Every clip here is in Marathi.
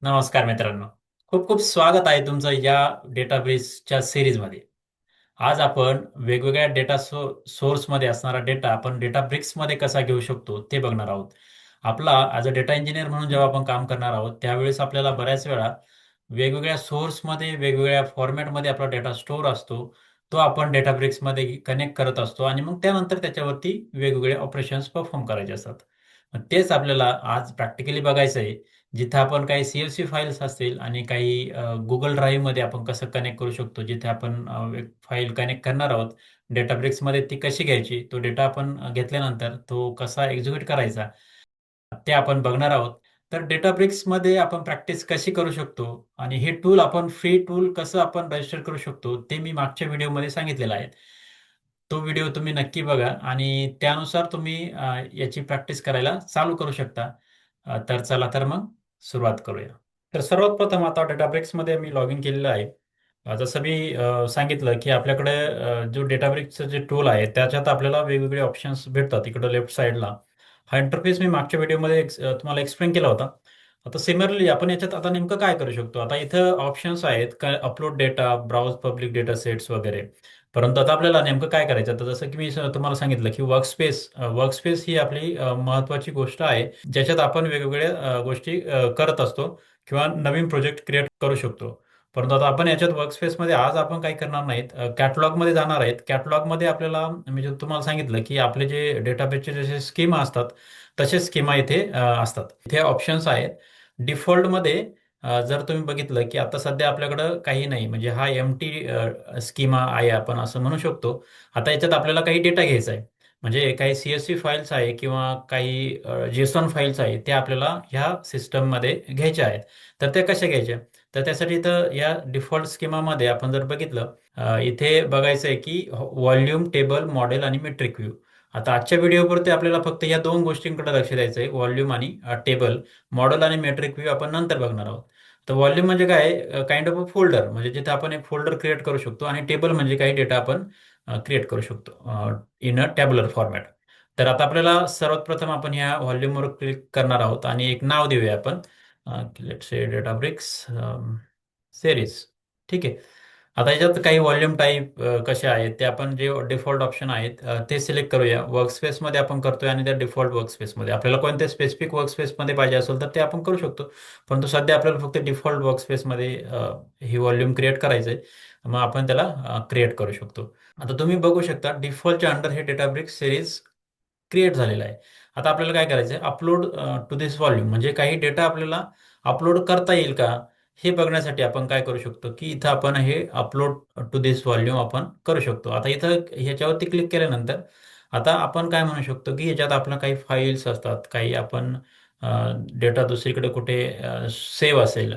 नमस्कार मित्रांनो. खूप खूप स्वागत आहे तुमचं या डेटाबेसच्या सिरीजमध्ये. आज आपण वेगवेगळ्या सोर्समध्ये असणारा डेटा आपण डेटाब्रिक्समध्ये कसा घेऊ शकतो ते बघणार आहोत. आपला ॲज अ डेटा इंजिनियर म्हणून जेव्हा आपण काम करणार आहोत त्यावेळेस आपल्याला बऱ्याच वेळा वेगवेगळ्या सोर्समध्ये वेगवेगळ्या फॉर्मॅटमध्ये आपला डेटा स्टोअर असतो. तो आपण डेटाब्रिक्समध्ये कनेक्ट करत असतो आणि मग त्यानंतर त्याच्यावरती वेगवेगळे ऑपरेशन्स परफॉर्म करायचे असतात. मग तेच आपल्याला आज प्रॅक्टिकली बघायचं आहे. जिथे आपण काही CSV फाईल्स असतील आणि काही गुगल ड्राईव्हमध्ये आपण कसं कनेक्ट करू शकतो. जिथे आपण एक फाईल कनेक्ट करणार आहोत डेटाब्रिक्समध्ये ती कशी घ्यायची, तो डेटा आपण घेतल्यानंतर तो कसा एक्झिक्यूट करायचा ते आपण बघणार आहोत. तर डेटाब्रिक्समध्ये आपण प्रॅक्टिस कशी करू शकतो आणि हे टूल आपण फ्री टूल कसं आपण रजिस्टर करू शकतो ते मी मागच्या व्हिडिओमध्ये सांगितलेलं आहे. तो व्हिडिओ तुम्ही नक्की बघा आणि त्यानुसार तुम्ही याची प्रॅक्टिस करायला चालू करू शकता. तर चला तर मग सुरुवात करूया. तर सर्वात प्रथम आता डेटाब्रिक्समध्ये मी लॉग इन केलेलं आहे. जसं मी सांगितलं की आपल्याकडे जो डेटाब्रिक्सचं जे टूल आहे त्याच्यात आपल्याला वेगवेगळे ऑप्शन्स भेटतात इकडं लेफ्ट साईडला. हा इंटरफेस मी मागच्या व्हिडिओमध्ये तुम्हाला एक्सप्लेन केला होता. आता सिमिलरली आपण याच्यात आता नेमकं काय करू शकतो. आता इथं ऑप्शन्स आहेत का upload data, browse public data sets वगैरे. परंतु आता आपल्याला नेमकं काय करायचं तर जसं की मी तुम्हाला सांगितलं की वर्कस्पेस ही आपली महत्वाची गोष्ट आहे ज्याच्यात आपण वेगवेगळ्या गोष्टी करत असतो किंवा नवीन प्रोजेक्ट क्रिएट करू शकतो. परंतु आता आपण याच्यात वर्कस्पेसमध्ये आज आपण काही करणार नाहीत. कॅटलॉगमध्ये जाणार आहेत. कॅटलॉगमध्ये आपल्याला मी जे तुम्हाला सांगितलं की आपले जे डेटाबेसचे जसे स्कीमा असतात तसे स्कीमा इथे असतात. इथे ऑप्शन्स आहेत. डिफॉल्टमध्ये जर तुम्ही बघितलं की आता सध्या आपल्याकडं काही नाही म्हणजे हा एमटी स्कीमा आहे आपण असं म्हणू शकतो. आता याच्यात आपल्याला काही डेटा घ्यायचा आहे. म्हणजे काही CSV फाईल्स आहे किंवा काही JSON फाईल्स आहे ते आपल्याला ह्या सिस्टममध्ये घ्यायच्या आहेत. तर त्या कशा घ्यायच्या? तर त्यासाठी इथं या डिफॉल्ट स्कीमामध्ये आपण जर बघितलं इथे बघायचं आहे की व्हॉल्यूम, टेबल, मॉडेल आणि मेट्रिक व्ह्यू. आता आजच्या व्हिडिओवरती आपल्याला फक्त या दोन गोष्टींकडे लक्ष द्यायचं आहे व्हॉल्यूम आणि टेबल. मॉडेल आणि मेट्रिक व्ह्यू आपण नंतर बघणार आहोत. तर व्हॉल्यूम म्हणजे काय काइंड ऑफ अ फोल्डर म्हणजे जिथे आपण एक फोल्डर क्रिएट करू शकतो आणि टेबल म्हणजे काही डेटा आपण क्रिएट करू शकतो इन अ टॅब्युलर फॉर्मॅट. तर आता आपल्याला सर्वात प्रथम आपण ह्या व्हॉल्यूमवर क्लिक करणार आहोत आणि एक नाव देऊया आपण लेट्स से डेटाब्रिक्स सिरीज. ठीक आहे. आता याच्यात काही व्हॉल्यूम टाईप कसे आहेत ते आपण जे डिफॉल्ट ऑप्शन आहेत ते सिलेक्ट करूया. वर्कस्पेसमध्ये आपण करतोय आणि त्या डिफॉल्ट वर्कस्पेसमध्ये आपल्याला कोणत्या स्पेसिफिक वर्कस्पेसमध्ये पाहिजे असेल तर ते आपण करू शकतो. परंतु सध्या आपल्याला फक्त डिफॉल्ट वर्कस्पेसमध्ये ही व्हॉल्यूम क्रिएट करायचं आहे. मग आपण त्याला क्रिएट करू शकतो. आता तुम्ही बघू शकता डिफॉल्टच्या अंडर हे डेटाब्रिक्स सिरीज क्रिएट झालेला आहे. आता आपल्याला काय करायचं आहे अपलोड टू धिस व्हॉल्यूम म्हणजे काही डेटा आपल्याला अपलोड करता येईल का हे बघण्यासाठी आपण काय करू शकतो की इथं आपण हे अपलोड टू धिस व्हॉल्यूम आपण करू शकतो. आता इथं ह्याच्यावरती क्लिक केल्यानंतर आता आपण काय म्हणू शकतो की याच्यात आपलं काही फाईल्स असतात काही आपण डेटा दुसरीकडे कुठे सेव्ह असेल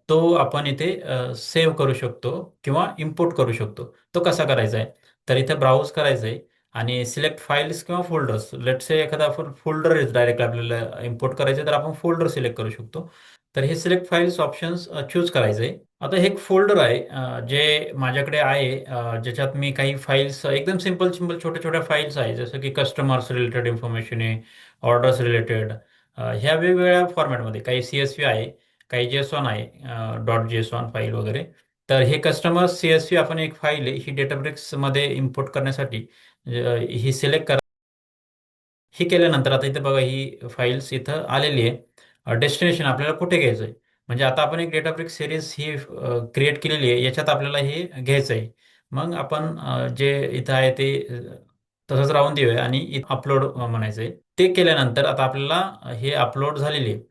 तो आपण इथे सेव्ह करू शकतो किंवा इम्पोर्ट करू शकतो. तो कसा करायचा आहे तर इथे ब्राउज करायचं आहे आणि सिलेक्ट फाईल्स किंवा फोल्डर्स लेट से एखादा फोल्डर डायरेक्ट आपल्याला इम्पोर्ट करायचे तर आपण फोल्डर सिलेक्ट करू शकतो. तर हे सिलेक्ट फाईल्स ऑप्शन्स चूज करायचं आहे. आता हे एक फोल्डर आहे जे माझ्याकडे आहे ज्याच्यात मी काही फाईल्स एकदम सिंपल सिंपल छोट्या छोट्या फाईल्स आहे जसं की कस्टमर्स रिलेटेड इन्फॉर्मेशन आहे, ऑर्डर्स रिलेटेड ह्या वेगवेगळ्या फॉर्मॅटमध्ये काही CSV आहे, काही JSON आहे .json फाईल वगैरे. तर हे कस्टमर CSV आपण एक फाईल आहे ही डेटाब्रिक्समध्ये इम्पोर्ट करण्यासाठी ही सिलेक्ट करा. ही केल्यानंतर आता इथे बघा ही फाईल्स इथं आलेली आहे. डेस्टिनेशन आपल्याला कुठे घ्यायचं आहे म्हणजे आता आपण एक डेटाब्रिक्स सिरीज ही क्रिएट केलेली आहे याच्यात आपल्याला हे घ्यायचं आहे. मग आपण जे इथं आहे ते तसंच राहून देऊया आणि अपलोड म्हणायचं आहे. ते केल्यानंतर आता आपल्याला हे अपलोड झालेली आहे.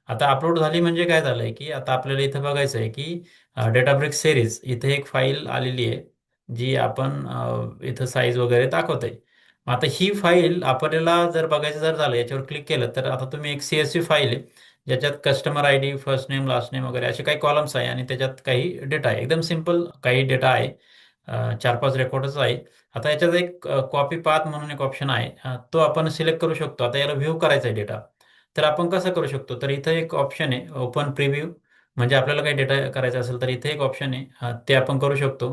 आता अपलोड झाली म्हणजे काय झालंय की आता आपल्याला इथं बघायचं आहे की डेटाब्रिक्स सिरीज इथे एक फाईल आलेली आहे जी आपण इथं साईज वगैरे दाखवत आहे. आता ही फाईल आपल्याला जर बघायचं जर झालं याच्यावर क्लिक केलं तर आता तुम्ही एक CSV फाईल आहे ज्याच्यात customer ID first name last name वगैरे असे काही कॉलम्स आहे आणि त्याच्यात काही डेटा आहे एकदम सिंपल काही डेटा आहे. 4-5 रेकॉर्डच आहे. आता याच्यात एक कॉपी पाथ म्हणून एक ऑप्शन आहे तो आपण सिलेक्ट करू शकतो. आता याला व्ह्यू करायचा आहे डेटा तर आपण कसं करू शकतो तर इथं एक ऑप्शन आहे ओपन प्रिव्ह्यू म्हणजे आपल्याला काही डेटा करायचा असेल तर इथे एक ऑप्शन आहे ते आपण करू शकतो.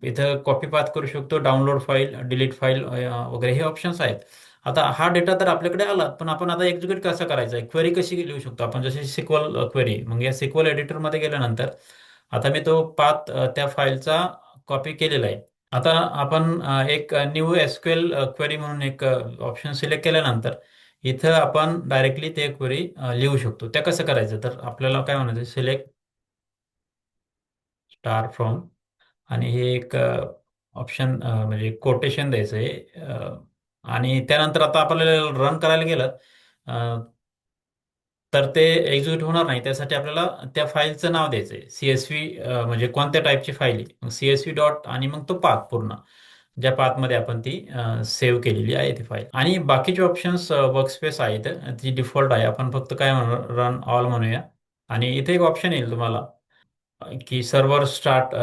इथं कॉपी पाथ करू शकतो डाउनलोड फाईल डिलीट फाईल वगैरे हे ऑप्शन्स आहेत. आता हा डेटा तर आपल्याकडे आला, पण आपण आता एक्झिक्यूट कसं करायचं आहे, क्वेरी कशी लिहू शकतो आपण, जसे सिक्वल क्वेरी. मग या सिक्वल एडिटरमध्ये गेल्यानंतर आता मी तो पाथ त्या फाईलचा कॉपी केलेला आहे. आता आपण एक न्यू एसक्यूएल क्वेरी म्हणून एक ऑप्शन सिलेक्ट केल्यानंतर इथं आपण डायरेक्टली ते क्वेरी लिहू शकतो. त्या कसं करायचं, तर आपल्याला काय म्हणायचं, सिलेक्ट स्टार फ्रॉम, आणि हे एक ऑप्शन म्हणजे कोटेशन द्यायचं आहे. आणि त्यानंतर आता आपल्याला रन करायला गेलं तर ते एक्झिक्यूट होणार नाही. त्यासाठी आपल्याला त्या फाईलचं नाव द्यायचं आहे, CSV म्हणजे कोणत्या टाईपची फाईल आहे, मग CSV डॉट आणि मग तो पाथ पूर्ण, ज्या पाथमध्ये आपण ती सेव्ह केलेली आहे ती फाईल. आणि बाकीचे ऑप्शन्स वर्कस्पेस आहेत, ती डिफॉल्ट आहे. आपण फक्त काय म्हणू, रन ऑल म्हणूया. आणि इथे एक ऑप्शन येईल तुम्हाला की server start,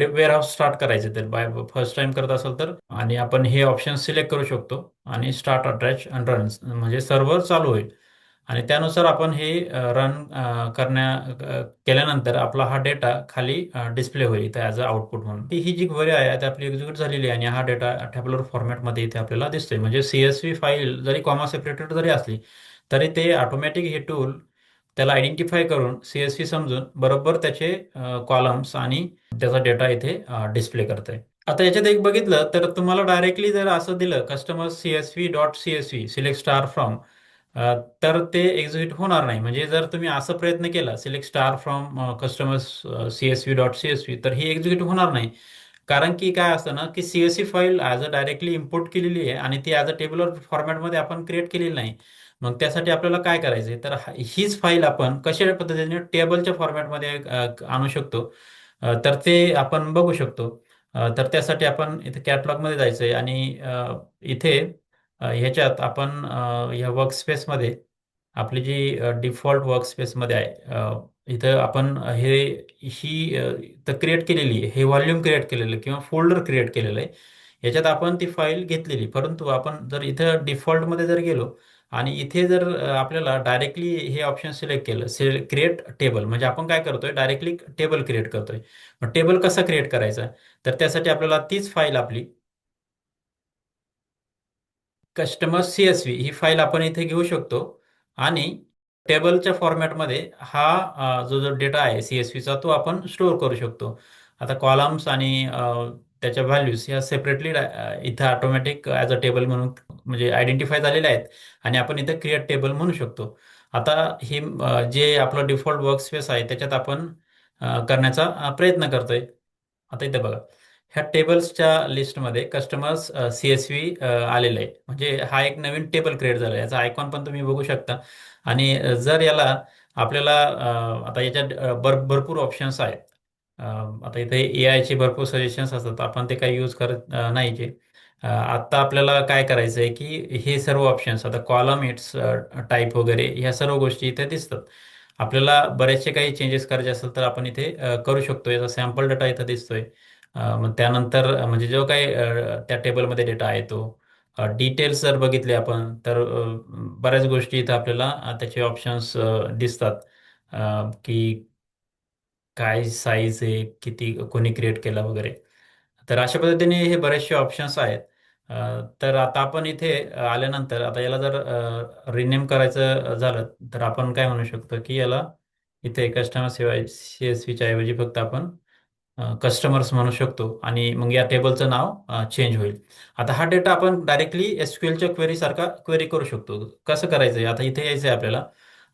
warehouse start करायचे तर बाय फर्स्ट टाइम करत असेल तर, आणि आपण हे ऑप्शन सिलेक्ट करू शकतो आणि स्टार्ट अटॅच अँड रन, म्हणजे सर्व्हर चालू होईल. आणि त्यानुसार आपण हे रन केल्यानंतर आपला हा डेटा खाली डिस्प्ले होईल इथे ॲज अ आउटपुट म्हणून. ही जी क्वेरी आहे ती आपली एक्झिक्यूट झालेली आहे आणि हा डेटा टॅब्युलर फॉर्मॅटमध्ये इथे आपल्याला दिसतोय. म्हणजे CSV फाईल जरी कॉमा सेपरेटेड जरी असली तरी ते ऑटोमॅटिक हे टूल त्याला आयडेंटिफाय करून CSV समजून बरोबर त्याचे कॉलम्स आणि त्याचा डेटा इथे डिस्प्ले करतंय. आता याच्यात एक बघितलं तर तुम्हाला डायरेक्टली जर असं दिलं customer CSV dot CSV select star from, तर ते एक्झिक्यूट होणार नाही. म्हणजे जर तुम्ही असा प्रयत्न केला select star from customer CSV dot CSV, तर ही एक्झिक्यूट होणार नाही. कारण की काय असतं ना, की CSV file as a directly import केलेली आहे आणि ती ॲज अ टेबलर फॉर्मॅटमध्ये आपण क्रिएट केलेली नाही. मग त्यासाठी आपल्याला काय करायचं आहे, तर हीच फाईल आपण कशा पद्धतीने टेबलच्या फॉर्मॅटमध्ये आणू शकतो, तर ते आपण बघू शकतो. तर त्यासाठी आपण इथे कॅटलॉगमध्ये जायचं आहे आणि इथे ह्याच्यात आपण ह्या वर्कस्पेसमध्ये आपली जी डिफॉल्ट वर्कस्पेसमध्ये आहे, इथं आपण ही तर क्रिएट केलेली आहे, हे व्हॉल्यूम क्रिएट केलेलं आहे किंवा फोल्डर क्रिएट केलेलं आहे. याच्यात आपण ती फाईल घेतलेली. परंतु आपण जर इथं डिफॉल्टमध्ये जर गेलो आणि इथे जर आपल्याला डायरेक्टली हे ऑप्शन सिलेक्ट केलं, क्रिएट टेबल, म्हणजे आपण काय करतोय, डायरेक्टली टेबल क्रिएट करतोय. मग टेबल कसा क्रिएट करायचा, तर त्यासाठी आपल्याला तीच फाईल आपली कस्टमर CSV ही फाईल आपण इथे घेऊ शकतो आणि टेबलच्या फॉर्मॅटमध्ये हा जो जो डेटा आहे CSVचा तो आपण स्टोअर करू शकतो. आता कॉलम्स आणि त्याच्या व्हॅल्यूज ह्या सेपरेटली इथं ऑटोमॅटिक ॲज अ टेबल म्हणून म्हणजे आयडेंटिफाय झालेले आहेत आणि आपण इथं क्रिएट टेबल म्हणू शकतो. आता हे जे आपलं डिफॉल्ट वर्कस्पेस आहे त्याच्यात आपण करण्याचा प्रयत्न करतोय. आता इथे बघा, ह्या टेबल्सच्या लिस्टमध्ये कस्टमर्स CSV आलेलं आहे. म्हणजे हा एक नवीन टेबल क्रिएट झाला आहे. याचा आयकॉन पण तुम्ही बघू शकता. आणि जर याला आपल्याला आता याच्यात भरपूर ऑप्शन्स आहेत. आता इथे AIचे भरपूर सजेशन्स असतात, आपण ते काही यूज करत नाहीचे. आता आपल्याला काय करायचं आहे की हे सर्व ऑप्शन्स, आता कॉलम इट्स टाईप वगैरे ह्या सर्व गोष्टी इथे दिसतात. आपल्याला बरेचसे काही चेंजेस करायचे असेल तर आपण इथे करू शकतो. याचा सॅम्पल डाटा इथं दिसतोय. मग त्यानंतर म्हणजे जो काही त्या टेबलमध्ये डेटा आहे तो डिटेल्स जर बघितले आपण तर बऱ्याच गोष्टी इथं आपल्याला त्याचे ऑप्शन्स दिसतात. की काय साईज आहे, किती कोणी क्रिएट केला वगैरे. तर अशा पद्धतीने हे बरेचसे ऑप्शन्स आहेत. अ, तर आता आपण इथे आल्यानंतर आता याला जर रिनेम करायचं झालं तर आपण काय म्हणू शकतो की याला इथे कस्टमर शिवाय CSVच्या ऐवजी फक्त आपण कस्टमर्स म्हणू शकतो आणि मग या टेबलचं नाव चेंज होईल. आता हा डेटा आपण डायरेक्टली SQLच्या क्वेरी सारखा क्वेरी करू शकतो. कसं करायचं, आता इथे यायचं आहे आपल्याला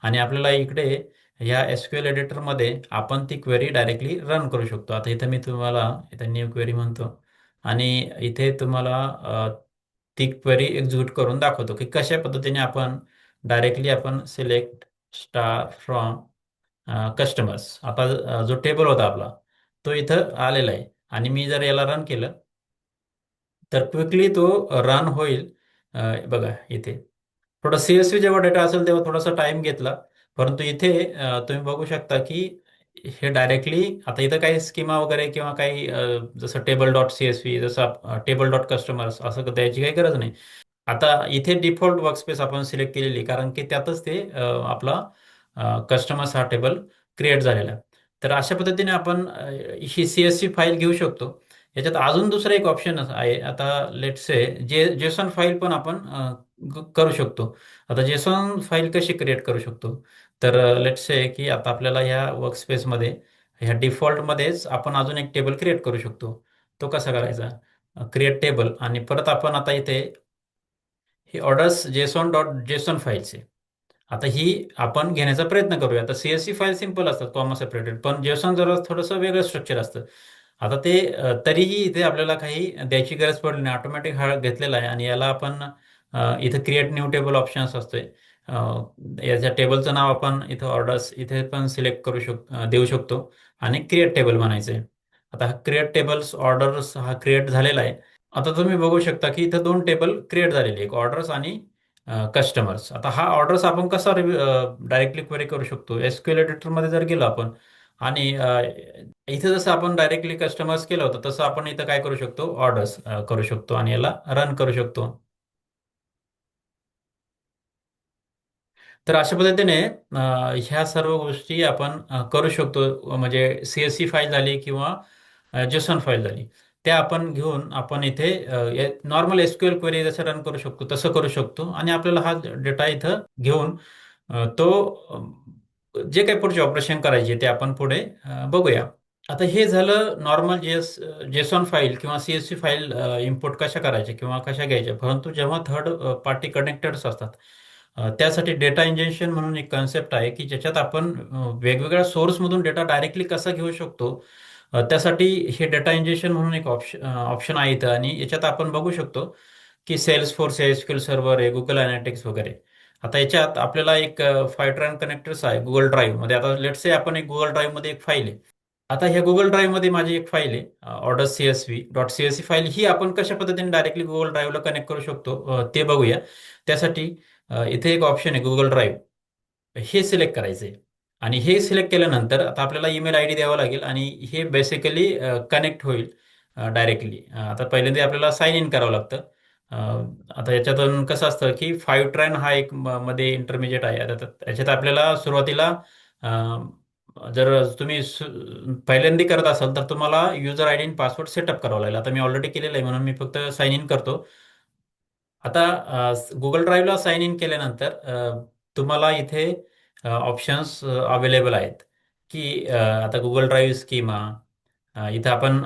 आणि आपल्याला इकडे ह्या SQL एडिटरमध्ये आपण ती क्वेरी डायरेक्टली रन करू शकतो. आता इथं मी तुम्हाला इथं न्यू क्वेरी म्हणतो आणि इथे तुम्हाला ती क्वेरी एक्झिक्यूट करून दाखवतो की कशा पद्धतीने आपण डायरेक्टली आपण सिलेक्ट स्टार फ्रॉम कस्टमर्स, आता जो टेबल होता आपला तो इथं आलेला आहे आणि मी जर याला रन केलं तर क्विकली तो रन होईल. बघा इथे थोडं CSV जेव्हा डेटा असेल तेव्हा थोडासा टाइम घेतला, परंतु इथे तुम्ही बघू शकता की हे डायरेक्टली आता इथं काही स्कीमा वगैरे किंवा काही जसं टेबल डॉट CSV, जसं टेबल डॉट कस्टमर्स असं द्यायची काही गरज नाही. आता इथे डिफॉल्ट वर्कस्पेस आपण सिलेक्ट केलेली कारण की त्यातच ते आपला कस्टमर्स हा टेबल क्रिएट झालेला आहे. तर अशा पद्धतीने आपण ही CSV फाईल घेऊ शकतो. याच्यात अजून दुसरं एक ऑप्शन आहे. आता लेट्स से जेसॉन फाईल पण आपण करू शकतो. आता जेसॉन फाईल कशी क्रिएट करू शकतो? तर लेट्स से की आता आपल्याला ह्या वर्कस्पेसमध्ये ह्या डिफॉल्टमध्येच आपण अजून एक टेबल क्रिएट करू शकतो. तो कसा करायचा? क्रिएट टेबल आणि परत आपण आता इथे ही orders JSON dot JSON files आहे. आता ही आपण घेण्याचा प्रयत्न करूया. आता CSV फाईल सिंपल असतात, कॉमा सेपरेटेड, पण जेसॉन जरा थोडंसं वेगळं स्ट्रक्चर असतं. आता ते तरीही इथे आपल्याला काही द्यायची गरज पडली नाही, ऑटोमॅटिक हा घेतलेला आहे. आणि याला आपण इथं क्रिएट न्यू टेबल ऑप्शन्स असतोय. अ, याच्या टेबलचं नाव आपण इथं ऑर्डर्स इथे पण सिलेक्ट देऊ शकतो आणि क्रिएट टेबल म्हणायचंय. आता हा क्रिएट टेबल्स ऑर्डर्स हा क्रिएट झालेला आहे. आता तुम्ही बघू शकता की इथं दोन टेबल क्रिएट झालेले, एक ऑर्डर्स आणि कस्टमर्स. आता हा ऑर्डर्स आपण कसा डायरेक्टली क्वेरी करू शकतो? SQL एडिटरमध्ये जर गेलो आपण आणि इथे जसं आपण डायरेक्टली कस्टमर्स केलं होतं, तसं आपण इथं काय करू शकतो? ऑर्डर्स करू शकतो आणि याला रन करू शकतो. तर अशा पद्धतीने ह्या सर्व गोष्टी आपण करू शकतो. म्हणजे CSV फाईल झाली किंवा JSON फाईल झाली, त्या आपण घेऊन आपण इथे नॉर्मल SQL क्वेरी जसं रन करू शकतो तसं करू शकतो. आणि आपल्याला हा डेटा इथं घेऊन तो जे काही पुढचे ऑपरेशन करायचे ते आपण पुढे बघूया. आता हे झालं नॉर्मल जेसॉन फाईल किंवा CSV फाईल इम्पोर्ट कशा करायच्या किंवा कशा घ्यायच्या. परंतु जेव्हा थर्ड पार्टी कनेक्टर्स असतात, त्यासाठी डेटा इंजेक्शन म्हणून एक कन्सेप्ट आहे की ज्याच्यात आपण वेगवेगळ्या सोर्समधून डेटा डायरेक्टली कसा घेऊ शकतो. त्यासाठी हे डेटा इंजेक्शन म्हणून एक ऑप्शन आहे इथं. आणि याच्यात आपण बघू शकतो की सेल्स फोर्स आहे, SQL सर्व्हर आहे, गुगल अनालिटिक्स वगैरे. आता याच्यात आपल्याला एक फायट्रॅन कनेक्टर्स आहे गुगल ड्राईव्ह मध्ये. आता लेट्स से आपण एक गुगल ड्राईव्ह मध्ये एक फाईल आहे. आता ह्या गुगल ड्राईव्ह मध्ये माझी एक फाईल आहे, ऑर्डर CSV फाईल. ही आपण कशा पद्धतीने डायरेक्टली गुगल ड्राईव्हला कनेक्ट करू शकतो ते बघूया. त्यासाठी इथे एक ऑप्शन आहे गुगल ड्राईव्ह, हे सिलेक्ट करायचं आहे. आणि हे सिलेक्ट केल्यानंतर आता आपल्याला ईमेल ID द्यावा लागेल आणि हे बेसिकली कनेक्ट होईल डायरेक्टली. आता पहिल्यांदा आपल्याला साइन इन करावं लागतं. अ, आता याच्यातून कसं असतं की फाईव्ह हा एक मध्ये इंटरमिजिएट आहे. आता याच्यात आपल्याला सुरुवातीला जर तुम्ही पहिल्यांदा करत असाल तर तुम्हाला युजर ID आणि पासवर्ड सेटअप करावा लागेल. आता मी ऑलरेडी केलेलं आहे म्हणून मी फक्त साइन इन करतो. आता गुगल ड्राईव्हला साइन इन केल्यानंतर तुम्हाला इथे ऑप्शन्स अवेलेबल आहेत की आता गुगल ड्राईव्ह स्कीमा, इथं आपण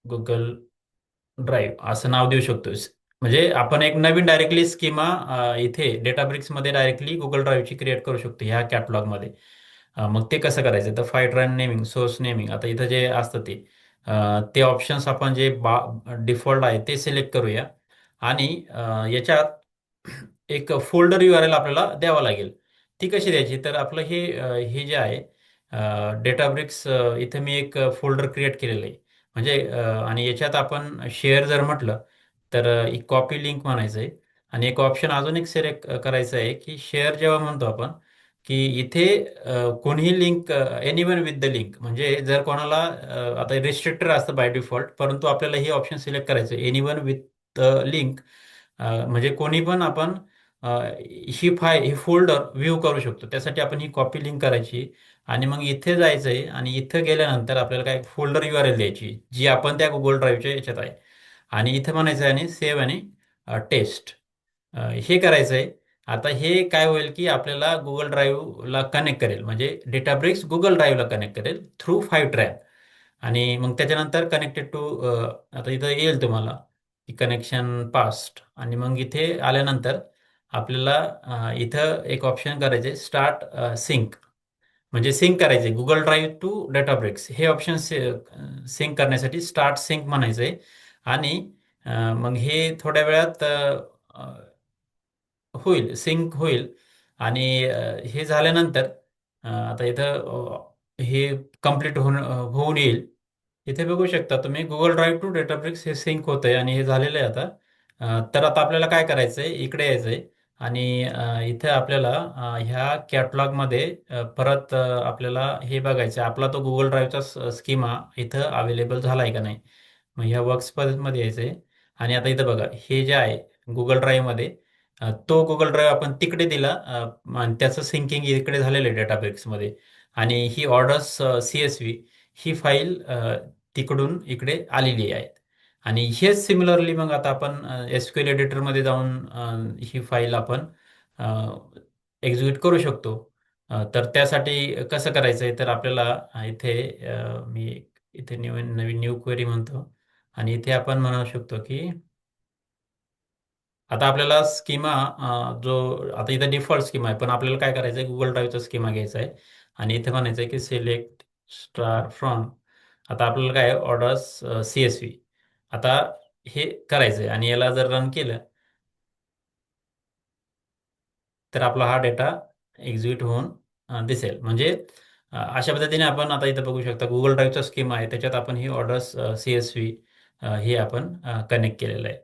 गुगल ड्राईव्ह असं नाव देऊ शकतो. म्हणजे आपण एक नवीन डायरेक्टली स्कीमा इथे डेटाब्रिक्समध्ये डायरेक्टली गुगल ड्राईव्हची क्रिएट करू शकतो ह्या कॅटलॉगमध्ये. मग ते कसं करायचं? तर फाईट नेमिंग, सोर्स नेमिंग, आता इथं जे असतं ते ऑप्शन्स आपण जे डिफॉल्ट आहे ते सिलेक्ट करूया. आणि याच्यात एक फोल्डर URL आपल्याला द्यावा लागेल. ती कशी द्यायची? तर आपलं हे जे आहे डेटाब्रिक्स, इथे मी एक फोल्डर क्रिएट केलेलं आहे. म्हणजे आणि याच्यात आपण शेअर जर म्हटलं तर एक कॉपी लिंक म्हणायचं आहे. आणि एक ऑप्शन अजून एक सिलेक्ट करायचं आहे की शेअर जेव्हा म्हणतो आपण की इथे कोणीही link, anyone with the link, म्हणजे जर कोणाला आता रिस्ट्रिक्टर असतं बाय डिफॉल्ट, परंतु आपल्याला हे ऑप्शन सिलेक्ट करायचं आहे एनीवन विथ लिंक. म्हणजे कोणी पण आपण अ, ही फोल्डर व्ह्यू करू शकतो. त्यासाठी आपण ही कॉपी लिंक करायची आणि मग इथे जायचं आहे. आणि इथं गेल्यानंतर आपल्याला काय फोल्डर URL द्यायची जी आपण त्या गुगल ड्राईव्हच्या याच्यात आहे. आणि इथं म्हणायचं आहे आणि सेव्ह आणि टेस्ट हे करायचं आहे. आता हे काय होईल की आपल्याला गुगल ड्राईव्हला कनेक्ट करेल, म्हणजे डेटाब्रिक्स गुगल ड्राईव्हला कनेक्ट करेल थ्रू फाईव्ह. आणि मग त्याच्यानंतर कनेक्टेड टू, आता इथं येईल तुम्हाला की कनेक्शन पास्ट. आणि मग इथे आल्यानंतर आपल्याला इथं एक ऑप्शन करायचे स्टार्ट सिंक, म्हणजे सिंक करायचे गुगल ड्राईव्ह टू डेटाब्रिक्स. हे ऑप्शन सिंक करण्यासाठी स्टार्ट सिंक म्हणायचंय. आणि मग हे थोड्या वेळात होईल, सिंक होईल. आणि हे झाल्यानंतर आता इथं हे कम्प्लीट होऊन येईल. इथे बघू शकता तुम्ही गुगल ड्राईव्ह टू डेटाब्रिक्स हे सिंक होतंय आणि हे झालेलं आहे आता. तर आता आपल्याला काय करायचंय? इकडे यायचंय आणि इथे आपल्याला ह्या कॅटलॉगमध्ये परत आपल्याला हे बघायचं आपला तो गुगल ड्राईव्हचा स्कीमा इथं अवेलेबल झाला आहे का नाही. मग ह्या वर्कस्पेसमध्ये यायचंय. आणि आता इथं बघा हे जे आहे गुगल ड्राईव्हमध्ये, तो गुगल ड्राईव्ह आपण तिकडे दिला आणि त्याचं सिंकिंग इकडे झालेलं आहे डेटाबेसमध्ये. आणि ही ऑर्डर्स CSV ही फाईल तिकडून इकडे आलेली आहेत. आणि हेच सिमिलरली मग आता आपण SQL एडिटरमध्ये जाऊन ही फाईल आपण एक्झिक्यूट करू शकतो. तर त्यासाठी कसं करायचं आहे, तर आपल्याला इथे मी इथे नवीन न्यू क्वेरी म्हणतो आणि इथे आपण म्हणू शकतो की आता आपल्याला स्कीमा जो आता इथं डिफॉल्ट स्कीमा आहे, पण आपल्याला काय करायचं आहे, गुगल ड्राईव्हचा स्कीमा घ्यायचा आहे आणि इथे म्हणायचं आहे की सिलेक्ट स्टार फ्रॉम. आता आपल्याला काय ऑर्डर्स CSV. आता हे करायचं आहे आणि याला जर रन केलं तर आपला हा डेटा एक्झिक्यूट होऊन दिसेल. म्हणजे अशा पद्धतीने आपण आता इथं बघू शकता गुगल ड्राईव्हचा स्कीमा आहे, त्याच्यात आपण ही ऑर्डर्स CSV हे आपण कनेक्ट केलेलं आहे.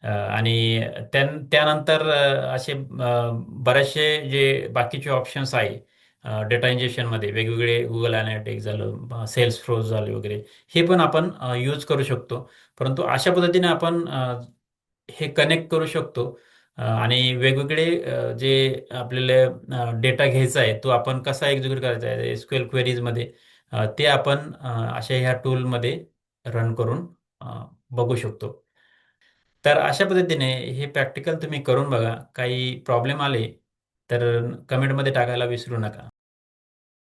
आणि त्यानंतर असे बरेचसे जे बाकीचे ऑप्शन्स आहे डेटा इंजेक्शनमध्ये, वेगवेगळे गुगल अनालिटिक्स झालं, सेल्स फ्रोज झाले वगैरे, हे पण आपण यूज करू शकतो. परंतु अशा पद्धतीने आपण हे कनेक्ट करू शकतो. आणि वेगवेगळे जे आपल्याला डेटा घ्यायचा आहे तो आपण कसा एक्झिक्यूट करायचा आहे SQL क्वेरीजमध्ये, ते आपण अशा ह्या टूलमध्ये रन करून बघू शकतो. तर अशा पद्धतीने हे प्रॅक्टिकल तुम्ही करून बघा. काही प्रॉब्लेम आले तर कमेंटमध्ये टाकायला विसरू नका.